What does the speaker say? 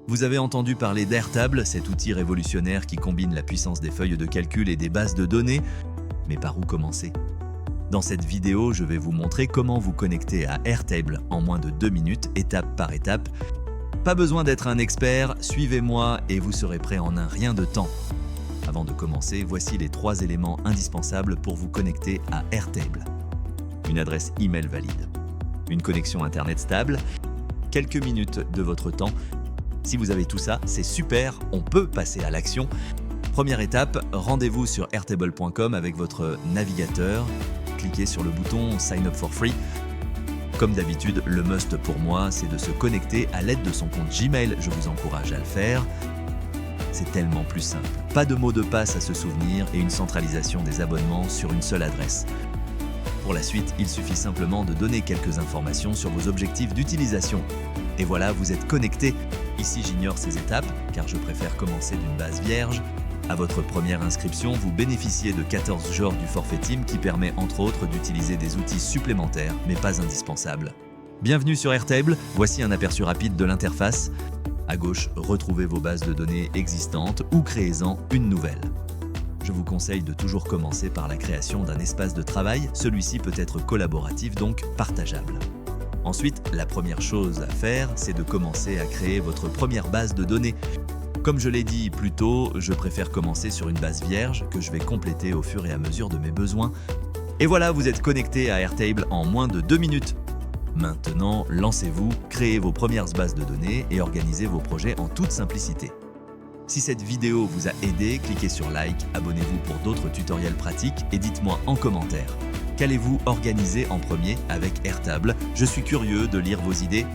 Vous avez entendu parler d'Airtable, cet outil révolutionnaire qui combine la puissance des feuilles de calcul et des bases de données. Mais par où commencer? Dans cette vidéo, je vais vous montrer comment vous connecter à Airtable en moins de 2 minutes, étape par étape. Pas besoin d'être un expert, suivez-moi et vous serez prêt en un rien de temps. Avant de commencer, voici les 3 éléments indispensables pour vous connecter à Airtable. Une adresse email valide, une connexion internet stable, quelques minutes de votre temps. Si vous avez tout ça, c'est super, on peut passer à l'action. Première étape, rendez-vous sur airtable.com avec votre navigateur. Cliquez sur le bouton Sign up for free. Comme d'habitude, le must pour moi, c'est de se connecter à l'aide de son compte Gmail. Je vous encourage à le faire. C'est tellement plus simple. Pas de mot de passe à se souvenir et une centralisation des abonnements sur une seule adresse. Pour la suite, il suffit simplement de donner quelques informations sur vos objectifs d'utilisation. Et voilà, vous êtes connecté. Ici, j'ignore ces étapes, car je préfère commencer d'une base vierge. À votre première inscription, vous bénéficiez de 14 jours du forfait Team qui permet entre autres d'utiliser des outils supplémentaires, mais pas indispensables. Bienvenue sur Airtable, voici un aperçu rapide de l'interface. À gauche, retrouvez vos bases de données existantes ou créez-en une nouvelle. Je vous conseille de toujours commencer par la création d'un espace de travail, celui-ci peut être collaboratif, donc partageable. Ensuite, la première chose à faire, c'est de commencer à créer votre première base de données. Comme je l'ai dit plus tôt, je préfère commencer sur une base vierge que je vais compléter au fur et à mesure de mes besoins. Et voilà, vous êtes connecté à Airtable en moins de 2 minutes. Maintenant, lancez-vous, créez vos premières bases de données et organisez vos projets en toute simplicité. Si cette vidéo vous a aidé, cliquez sur like, abonnez-vous pour d'autres tutoriels pratiques et dites-moi en commentaire. Qu'allez-vous organiser en premier avec Airtable? Je suis curieux de lire vos idées.